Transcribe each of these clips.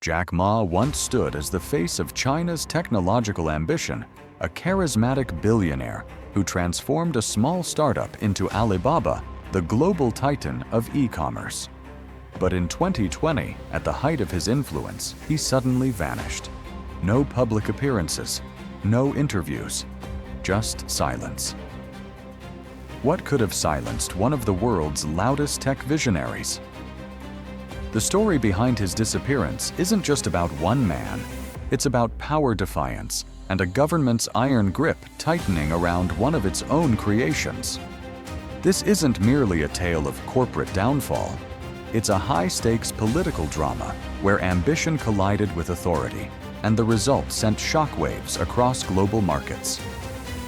Jack Ma once stood as the face of China's technological ambition, a charismatic billionaire who transformed a small startup into Alibaba, the global titan of e-commerce. But in 2020, at the height of his influence, he suddenly vanished. No public appearances, no interviews, just silence. What could have silenced one of the world's loudest tech visionaries? The story behind his disappearance isn't just about one man. It's about power defiance and a government's iron grip tightening around one of its own creations. This isn't merely a tale of corporate downfall. It's a high-stakes political drama where ambition collided with authority, and the result sent shockwaves across global markets.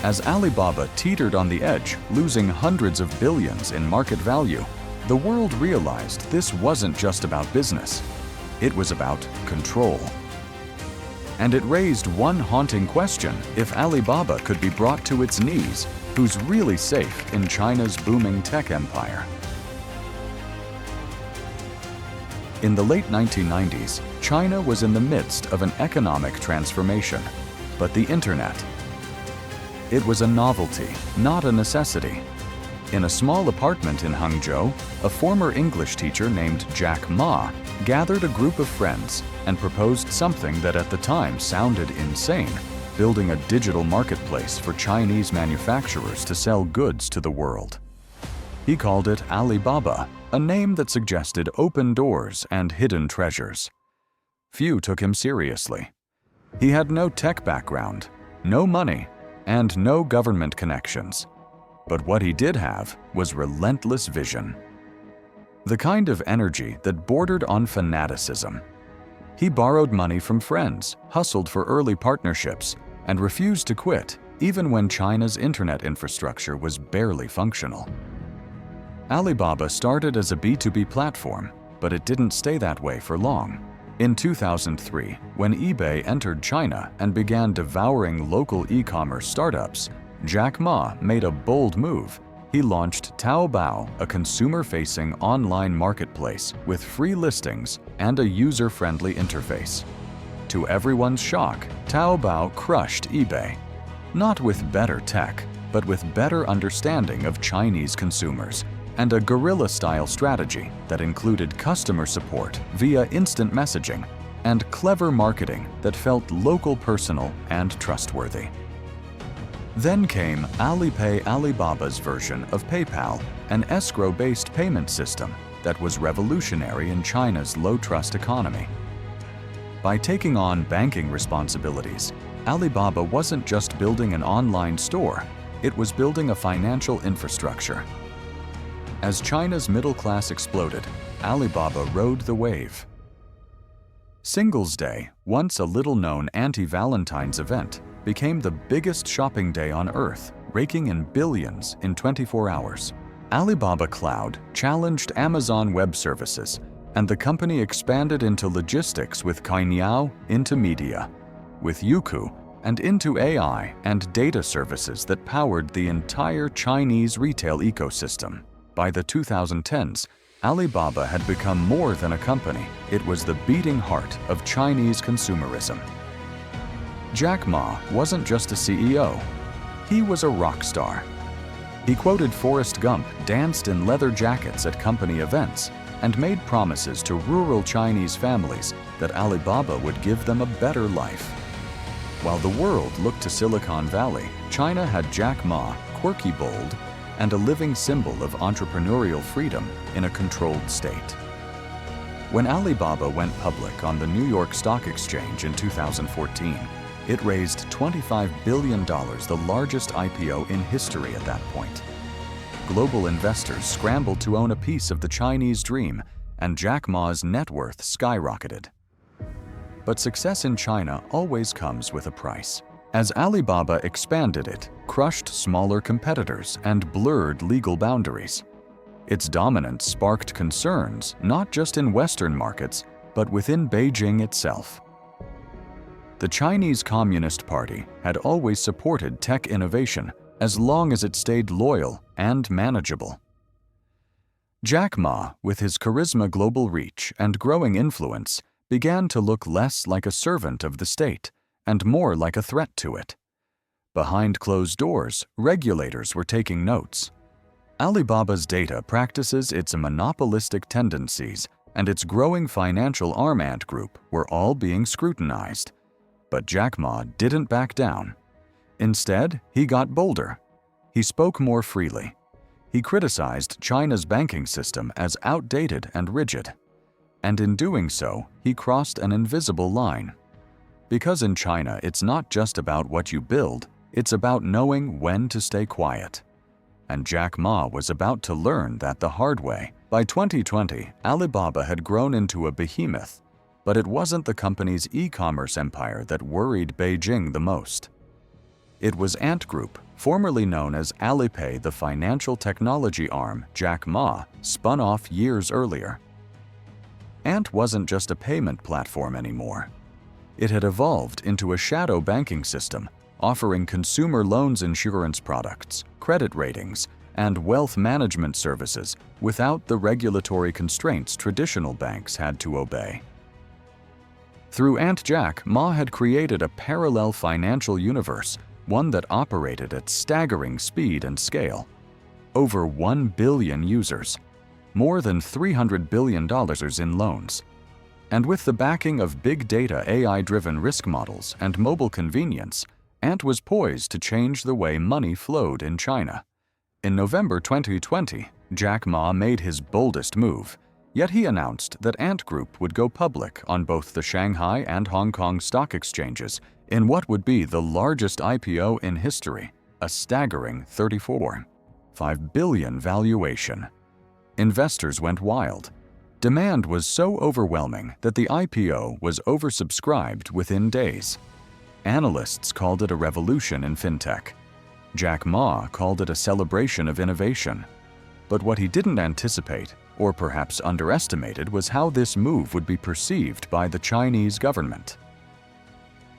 As Alibaba teetered on the edge, losing hundreds of billions in market value, the world realized this wasn't just about business. It was about control. And it raised one haunting question: if Alibaba could be brought to its knees, who's really safe in China's booming tech empire? In the late 1990s, China was in the midst of an economic transformation. But the internet, it was a novelty, not a necessity. In a small apartment in Hangzhou, a former English teacher named Jack Ma gathered a group of friends and proposed something that at the time sounded insane: building a digital marketplace for Chinese manufacturers to sell goods to the world. He called it Alibaba, a name that suggested open doors and hidden treasures. Few took him seriously. He had no tech background, no money, and no government connections. But what he did have was relentless vision. The kind of energy that bordered on fanaticism. He borrowed money from friends, hustled for early partnerships, and refused to quit even when China's internet infrastructure was barely functional. Alibaba started as a B2B platform, but it didn't stay that way for long. In 2003, when eBay entered China and began devouring local e-commerce startups, Jack Ma made a bold move. He launched Taobao, a consumer-facing online marketplace with free listings and a user-friendly interface. To everyone's shock, Taobao crushed eBay. Not with better tech, but with better understanding of Chinese consumers and a guerrilla-style strategy that included customer support via instant messaging and clever marketing that felt local, personal, and trustworthy. Then came Alipay, Alibaba's version of PayPal, an escrow-based payment system that was revolutionary in China's low-trust economy. By taking on banking responsibilities, Alibaba wasn't just building an online store, it was building a financial infrastructure. As China's middle class exploded, Alibaba rode the wave. Singles Day, once a little-known anti-Valentine's event, became the biggest shopping day on Earth, raking in billions in 24 hours. Alibaba Cloud challenged Amazon Web Services, and the company expanded into logistics with Cainiao, into media, with Youku, and into AI and data services that powered the entire Chinese retail ecosystem. By the 2010s, Alibaba had become more than a company. It was the beating heart of Chinese consumerism. Jack Ma wasn't just a CEO, he was a rock star. He quoted Forrest Gump, danced in leather jackets at company events, and made promises to rural Chinese families that Alibaba would give them a better life. While the world looked to Silicon Valley, China had Jack Ma, quirky, bold, and a living symbol of entrepreneurial freedom in a controlled state. When Alibaba went public on the New York Stock Exchange in 2014, it raised $25 billion, the largest IPO in history at that point. Global investors scrambled to own a piece of the Chinese dream, and Jack Ma's net worth skyrocketed. But success in China always comes with a price. As Alibaba expanded, it crushed smaller competitors and blurred legal boundaries. Its dominance sparked concerns not just in Western markets, but within Beijing itself. The Chinese Communist Party had always supported tech innovation as long as it stayed loyal and manageable. Jack Ma, with his charisma, global reach, and growing influence, began to look less like a servant of the state and more like a threat to it. Behind closed doors, regulators were taking notes. Alibaba's data practices its monopolistic tendencies, and its growing financial arm Ant Group were all being scrutinized. But Jack Ma didn't back down. Instead, he got bolder. He spoke more freely. He criticized China's banking system as outdated and rigid. And in doing so, he crossed an invisible line. Because in China, it's not just about what you build, it's about knowing when to stay quiet. And Jack Ma was about to learn that the hard way. By 2020, Alibaba had grown into a behemoth, but it wasn't the company's e-commerce empire that worried Beijing the most. It was Ant Group, formerly known as Alipay, the financial technology arm Jack Ma spun off years earlier. Ant wasn't just a payment platform anymore. It had evolved into a shadow banking system, offering consumer loans, insurance products, credit ratings, and wealth management services without the regulatory constraints traditional banks had to obey. Through Ant, Jack Ma had created a parallel financial universe, one that operated at staggering speed and scale. Over 1 billion users, more than $300 billion in loans. And with the backing of big data AI-driven risk models and mobile convenience, Ant was poised to change the way money flowed in China. In November 2020, Jack Ma made his boldest move, yet he announced that Ant Group would go public on both the Shanghai and Hong Kong stock exchanges in what would be the largest IPO in history, a staggering $34.5 billion valuation. Investors went wild. Demand was so overwhelming that the IPO was oversubscribed within days. Analysts called it a revolution in fintech. Jack Ma called it a celebration of innovation. But what he didn't anticipate, or perhaps underestimated, was how this move would be perceived by the Chinese government.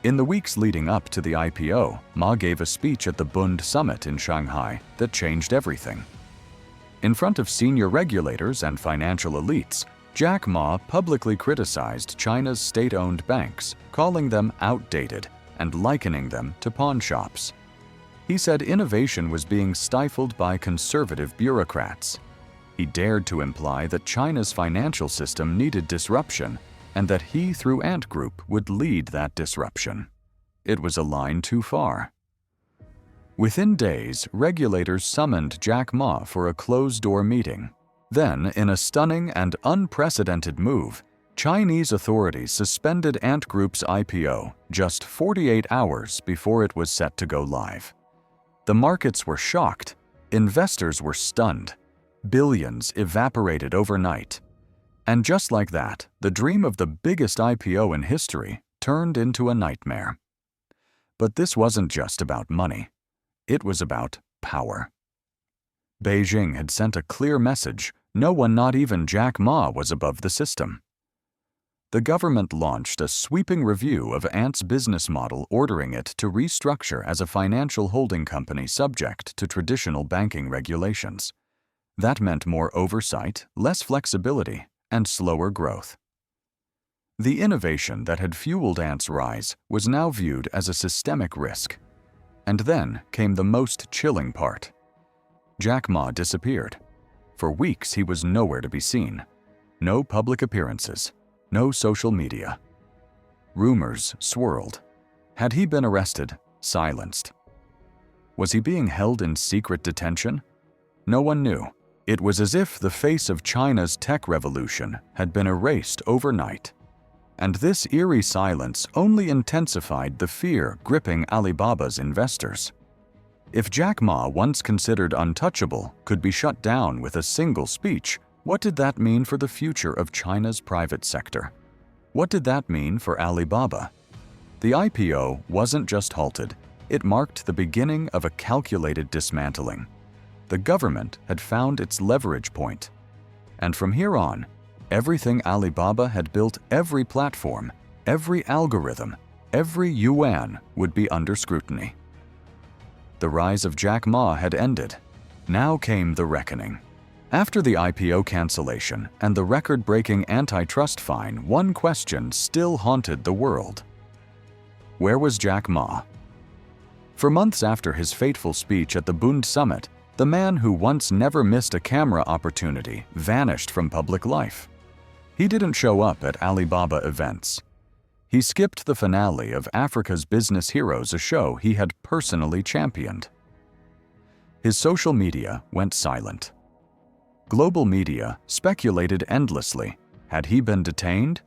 In the weeks leading up to the IPO, Ma gave a speech at the Bund Summit in Shanghai that changed everything. In front of senior regulators and financial elites, Jack Ma publicly criticized China's state-owned banks, calling them outdated and likening them to pawn shops. He said innovation was being stifled by conservative bureaucrats. He dared to imply that China's financial system needed disruption and that he, through Ant Group, would lead that disruption. It was a line too far. Within days, regulators summoned Jack Ma for a closed-door meeting. Then, in a stunning and unprecedented move, Chinese authorities suspended Ant Group's IPO just 48 hours before it was set to go live. The markets were shocked. Investors were stunned. Billions evaporated overnight. And just like that, the dream of the biggest IPO in history turned into a nightmare. But this wasn't just about money. It was about power. Beijing had sent a clear message: no one, not even Jack Ma, was above the system. The government launched a sweeping review of Ant's business model, ordering it to restructure as a financial holding company subject to traditional banking regulations. That meant more oversight, less flexibility, and slower growth. The innovation that had fueled Ant's rise was now viewed as a systemic risk. And then came the most chilling part. Jack Ma disappeared. For weeks, he was nowhere to be seen. No public appearances, no social media. Rumors swirled. Had he been arrested, silenced? Was he being held in secret detention? No one knew. It was as if the face of China's tech revolution had been erased overnight. And this eerie silence only intensified the fear gripping Alibaba's investors. If Jack Ma, once considered untouchable, could be shut down with a single speech, what did that mean for the future of China's private sector? What did that mean for Alibaba? The IPO wasn't just halted, it marked the beginning of a calculated dismantling. The government had found its leverage point. And from here on, everything Alibaba had built, every platform, every algorithm, every yuan would be under scrutiny. The rise of Jack Ma had ended. Now came the reckoning. After the IPO cancellation and the record-breaking antitrust fine, one question still haunted the world. Where was Jack Ma? For months after his fateful speech at the Bund Summit, the man who once never missed a camera opportunity vanished from public life. He didn't show up at Alibaba events. He skipped the finale of Africa's Business Heroes, a show he had personally championed. His social media went silent. Global media speculated endlessly. Had he been detained?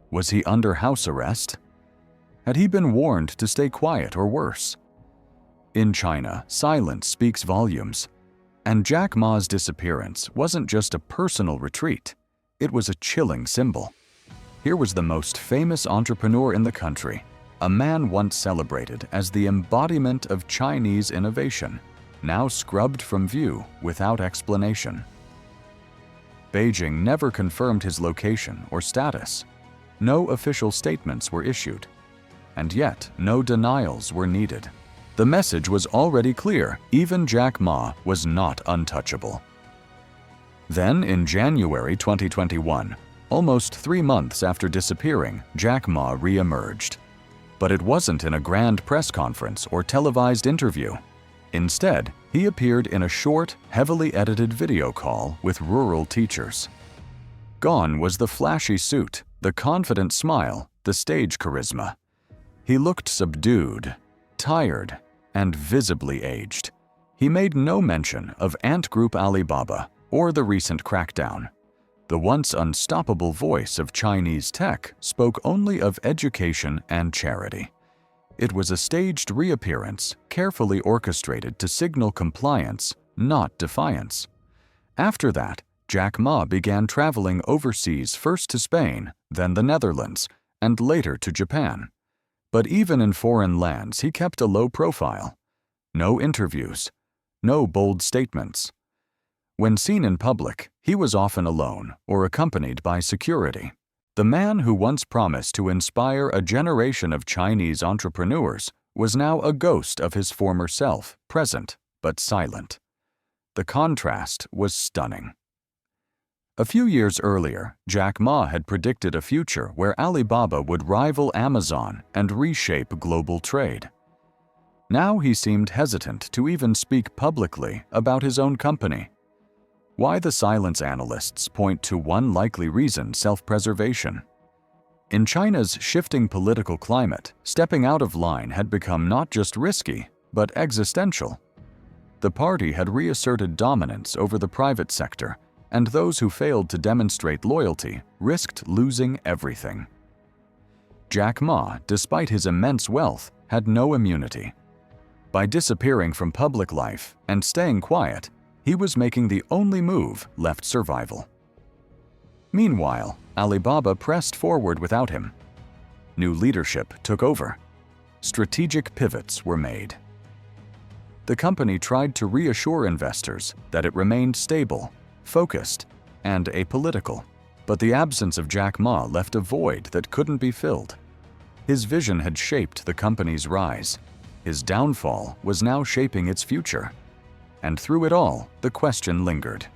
Was he under house arrest? Had he been warned to stay quiet or worse? In China, silence speaks volumes. And Jack Ma's disappearance wasn't just a personal retreat. It was a chilling symbol. Here was the most famous entrepreneur in the country, a man once celebrated as the embodiment of Chinese innovation, now scrubbed from view without explanation. Beijing never confirmed his location or status. No official statements were issued. And yet, no denials were needed. The message was already clear: even Jack Ma was not untouchable. Then, in January 2021, almost 3 months after disappearing, Jack Ma re-emerged. But it wasn't in a grand press conference or televised interview. Instead, he appeared in a short, heavily edited video call with rural teachers. Gone was the flashy suit, the confident smile, the stage charisma. He looked subdued, tired, and visibly aged. He made no mention of Ant Group Alibaba or the recent crackdown. The once unstoppable voice of Chinese tech spoke only of education and charity. It was a staged reappearance, carefully orchestrated to signal compliance, not defiance. After that, Jack Ma began traveling overseas, first to Spain, then the Netherlands, and later to Japan. But even in foreign lands, he kept a low profile. No interviews, no bold statements. When seen in public, he was often alone or accompanied by security. The man who once promised to inspire a generation of Chinese entrepreneurs was now a ghost of his former self, present but silent. The contrast was stunning. A few years earlier, Jack Ma had predicted a future where Alibaba would rival Amazon and reshape global trade. Now he seemed hesitant to even speak publicly about his own company. Why the silence? Analysts point to one likely reason: self-preservation. In China's shifting political climate, stepping out of line had become not just risky, but existential. The party had reasserted dominance over the private sector, and those who failed to demonstrate loyalty risked losing everything. Jack Ma, despite his immense wealth, had no immunity. By disappearing from public life and staying quiet, he was making the only move left: survival. Meanwhile, Alibaba pressed forward without him. New leadership took over. Strategic pivots were made. The company tried to reassure investors that it remained stable, focused, and apolitical. But the absence of Jack Ma left a void that couldn't be filled. His vision had shaped the company's rise. His downfall was now shaping its future. And through it all, the question lingered.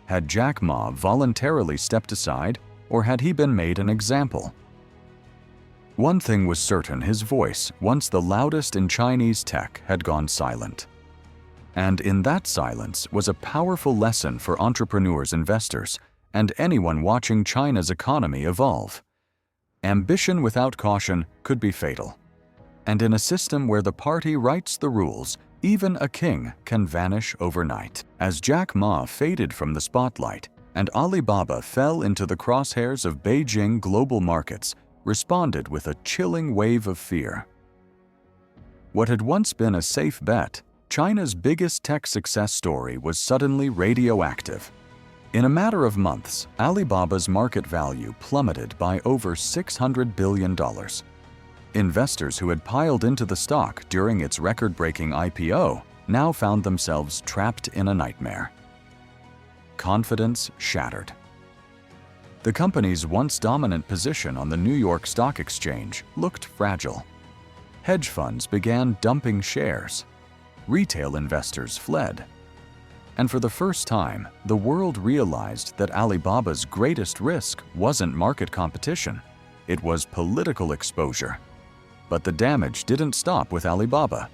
Had Jack Ma voluntarily stepped aside, or had he been made an example? One thing was certain: his voice, once the loudest in Chinese tech, had gone silent. And in that silence was a powerful lesson for entrepreneurs, investors, and anyone watching China's economy evolve. Ambition without caution could be fatal. And in a system where the party writes the rules, even a king can vanish overnight. As Jack Ma faded from the spotlight and Alibaba fell into the crosshairs of Beijing, global markets responded with a chilling wave of fear. What had once been a safe bet, China's biggest tech success story, was suddenly radioactive. In a matter of months, Alibaba's market value plummeted by over $600 billion. Investors who had piled into the stock during its record-breaking IPO now found themselves trapped in a nightmare. Confidence shattered. The company's once dominant position on the New York Stock Exchange looked fragile. Hedge funds began dumping shares. Retail investors fled. And for the first time, the world realized that Alibaba's greatest risk wasn't market competition, it was political exposure. But the damage didn't stop with Alibaba.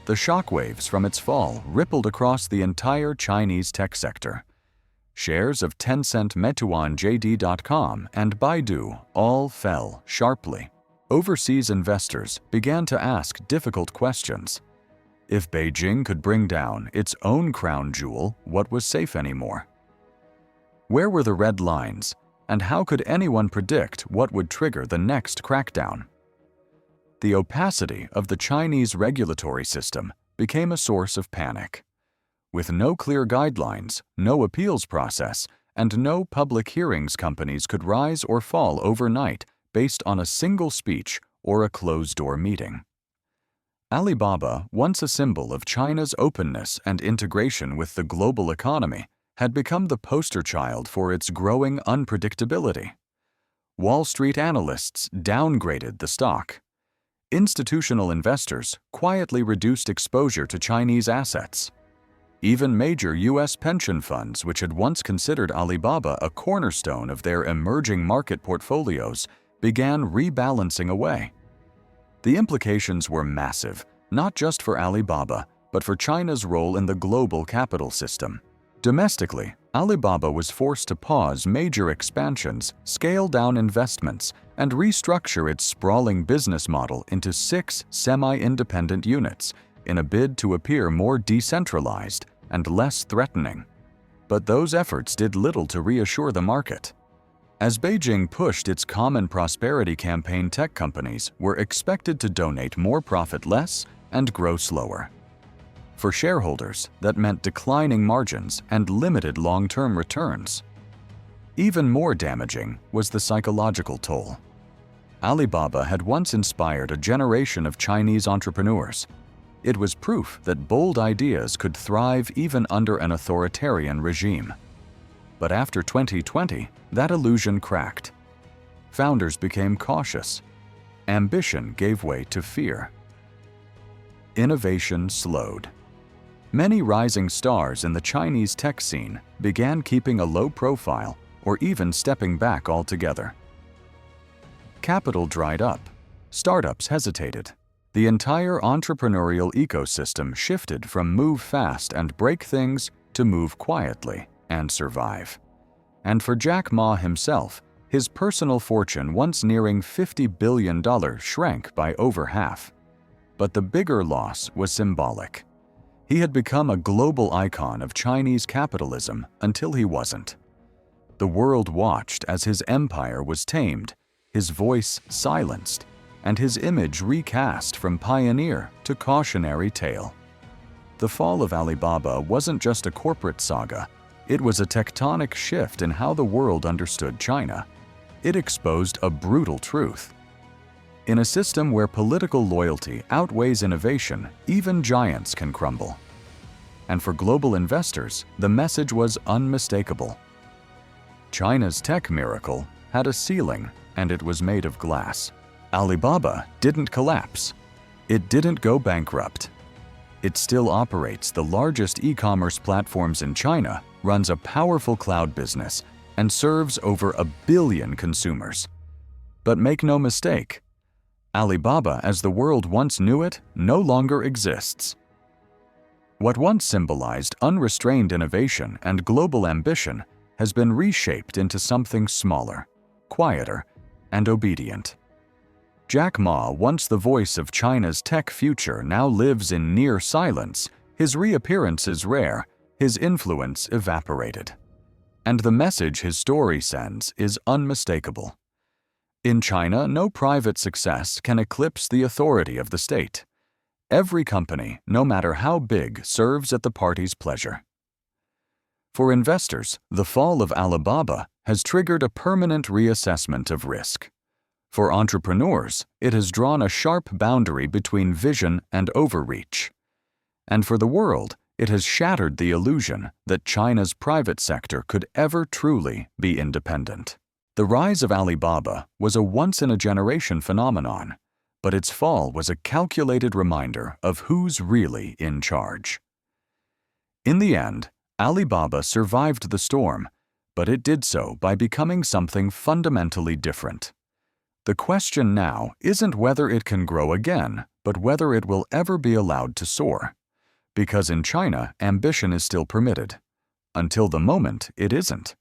The shockwaves from its fall rippled across the entire Chinese tech sector. Shares of Tencent, Meituan, JD.com, and Baidu all fell sharply. Overseas investors began to ask difficult questions. If Beijing could bring down its own crown jewel, what was safe anymore? Where were the red lines, and how could anyone predict what would trigger the next crackdown? The opacity of the Chinese regulatory system became a source of panic. With no clear guidelines, no appeals process, and no public hearings, companies could rise or fall overnight based on a single speech or a closed-door meeting. Alibaba, once a symbol of China's openness and integration with the global economy, had become the poster child for its growing unpredictability. Wall Street analysts downgraded the stock. Institutional investors quietly reduced exposure to Chinese assets. Even major U.S. pension funds, which had once considered Alibaba a cornerstone of their emerging market portfolios, began rebalancing away. The implications were massive, not just for Alibaba, but for China's role in the global capital system. Domestically, Alibaba was forced to pause major expansions, scale down investments, and restructure its sprawling business model into 6 semi-independent units in a bid to appear more decentralized and less threatening. But those efforts did little to reassure the market. As Beijing pushed its Common Prosperity campaign, tech companies were expected to donate more profit less and grow slower. For shareholders, that meant declining margins and limited long-term returns. Even more damaging was the psychological toll. Alibaba had once inspired a generation of Chinese entrepreneurs. It was proof that bold ideas could thrive even under an authoritarian regime. But after 2020, that illusion cracked. Founders became cautious. Ambition gave way to fear. Innovation slowed. Many rising stars in the Chinese tech scene began keeping a low profile or even stepping back altogether. Capital dried up. Startups hesitated. The entire entrepreneurial ecosystem shifted from move fast and break things to move quietly and survive. And for Jack Ma himself, his personal fortune, once nearing $50 billion, shrank by over half. But the bigger loss was symbolic. He had become a global icon of Chinese capitalism until he wasn't. The world watched as his empire was tamed, his voice silenced, and his image recast from pioneer to cautionary tale. The fall of Alibaba wasn't just a corporate saga, it was a tectonic shift in how the world understood China. It exposed a brutal truth. In a system where political loyalty outweighs innovation, even giants can crumble. And for global investors, the message was unmistakable. China's tech miracle had a ceiling, and it was made of glass. Alibaba didn't collapse. It didn't go bankrupt. It still operates the largest e-commerce platforms in China, runs a powerful cloud business, and serves over 1 billion consumers. But make no mistake, Alibaba as the world once knew it no longer exists. What once symbolized unrestrained innovation and global ambition has been reshaped into something smaller, quieter, and obedient. Jack Ma, once the voice of China's tech future, now lives in near silence. His reappearance is rare, his influence evaporated. And the message his story sends is unmistakable. In China, no private success can eclipse the authority of the state. Every company, no matter how big, serves at the party's pleasure. For investors, the fall of Alibaba has triggered a permanent reassessment of risk. For entrepreneurs, it has drawn a sharp boundary between vision and overreach. And for the world, it has shattered the illusion that China's private sector could ever truly be independent. The rise of Alibaba was a once-in-a-generation phenomenon, but its fall was a calculated reminder of who's really in charge. In the end, Alibaba survived the storm, but it did so by becoming something fundamentally different. The question now isn't whether it can grow again, but whether it will ever be allowed to soar. Because in China, ambition is still permitted. Until the moment it isn't.